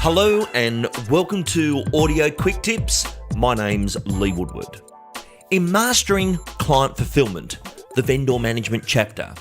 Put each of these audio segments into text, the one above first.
Hello and welcome to Audio Quick Tips. My name's Lee Woodward. In Mastering Client Fulfillment, the vendor management chapter,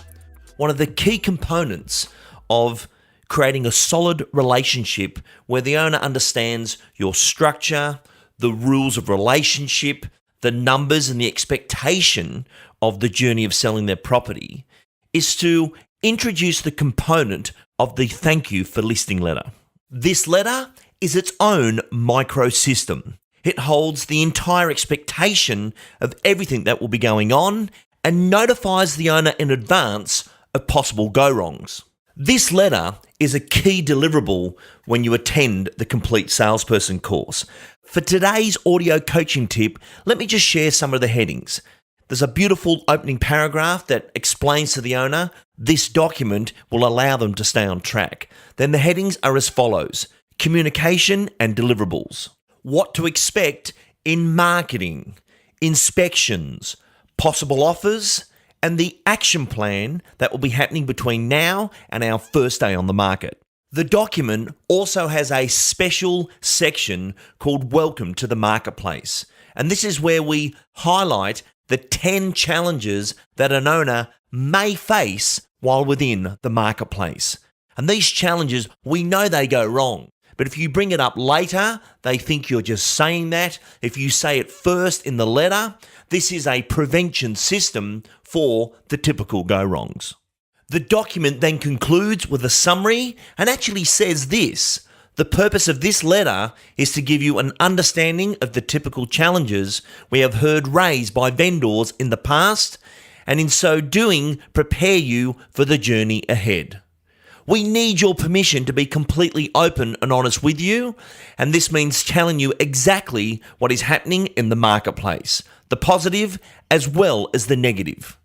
one of the key components of creating a solid relationship where the owner understands your structure, the rules of relationship, the numbers and the expectation of the journey of selling their property, is to introduce the component of the thank you for listing letter. This letter is its own micro system. It holds the entire expectation of everything that will be going on and notifies the owner in advance of possible go-wrongs. This letter is a key deliverable when you attend the Complete Salesperson course. For today's audio coaching tip, let me just share some of the headings. There's a beautiful opening paragraph that explains to the owner this document will allow them to stay on track. Then the headings are as follows: communication and deliverables, what to expect in marketing, inspections, possible offers, and the action plan that will be happening between now and our first day on the market. The document also has a special section called Welcome to the Marketplace. And this is where we highlight the 10 challenges that an owner may face while within the marketplace. And these challenges, we know they go wrong. But if you bring it up later, they think you're just saying that. If you say it first in the letter, this is a prevention system for the typical go-wrongs. The document then concludes with a summary and actually says this: the purpose of this letter is to give you an understanding of the typical challenges we have heard raised by vendors in the past, and in so doing, prepare you for the journey ahead. We need your permission to be completely open and honest with you, and this means telling you exactly what is happening in the marketplace, the positive as well as the negative.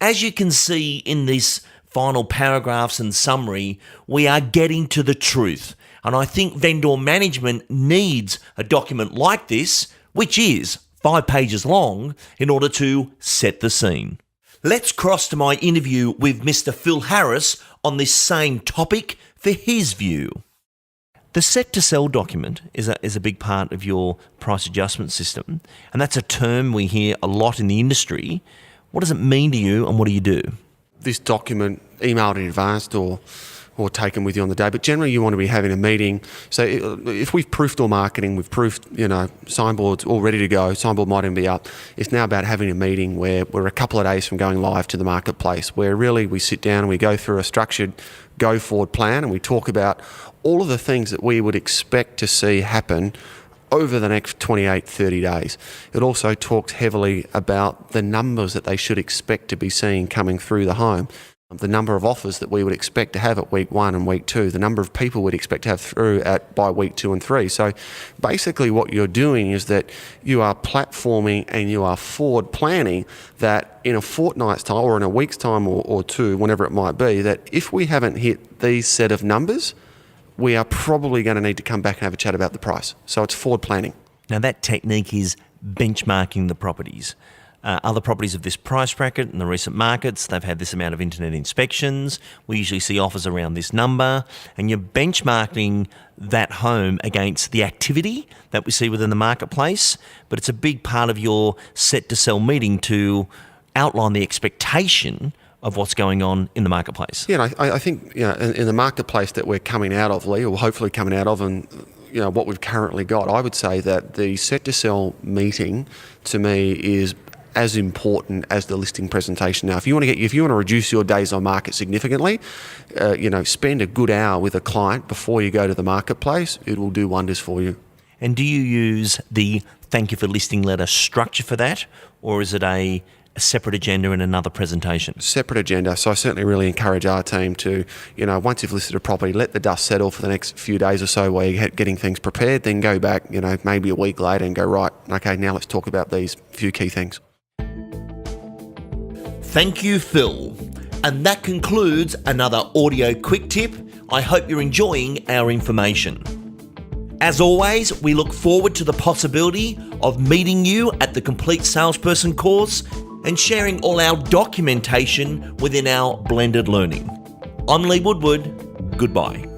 As you can see in this final paragraphs and summary, we are getting to the truth, and I think vendor management needs a document like this, which is 5 pages long, in order to set the scene. Let's cross to my interview with Mr. Phil Harris on this same topic for his view. The set to sell document is a big part of your price adjustment system, and that's a term we hear a lot in the industry. What does it mean to you, and what do you do? This document, emailed in advance or taken with you on the day, but generally you want to be having a meeting. So if we've proofed all marketing, we've proofed, signboards all ready to go, signboard might even be up. It's now about having a meeting where we're a couple of days from going live to the marketplace, where really we sit down and we go through a structured go forward plan and we talk about all of the things that we would expect to see happen over the next 28, 30 days. It also talks heavily about the numbers that they should expect to be seeing coming through the home, the number of offers that we would expect to have at week 1 and week 2, the number of people we'd expect to have through by week 2 and 3. So basically what you're doing is that you are platforming and you are forward planning that in a fortnight's time or in a week's time or 2, whenever it might be, that if we haven't hit these set of numbers, we are probably going to need to come back and have a chat about the price. So it's forward planning. Now that technique is benchmarking the properties. Other properties of this price bracket in the recent markets, they've had this amount of internet inspections. We usually see offers around this number, and you're benchmarking that home against the activity that we see within the marketplace. But it's a big part of your set to sell meeting to outline the expectation of what's going on in the marketplace. Yeah, I think in the marketplace that we're coming out of, Lee, or hopefully coming out of, and what we've currently got, I would say that the set to sell meeting to me is as important as the listing presentation. Now, if you want to reduce your days on market significantly, spend a good hour with a client before you go to the marketplace. It will do wonders for you. And do you use the thank you for listing letter structure for that, or is it a separate agenda in another presentation? Separate agenda. So I certainly really encourage our team to, once you've listed a property, let the dust settle for the next few days or so while you're getting things prepared, then go back, maybe a week later and go, right, okay, now let's talk about these few key things. Thank you, Phil. And that concludes another audio quick tip. I hope you're enjoying our information. As always, we look forward to the possibility of meeting you at the Complete Salesperson course and sharing all our documentation within our blended learning. I'm Lee Woodward. Goodbye.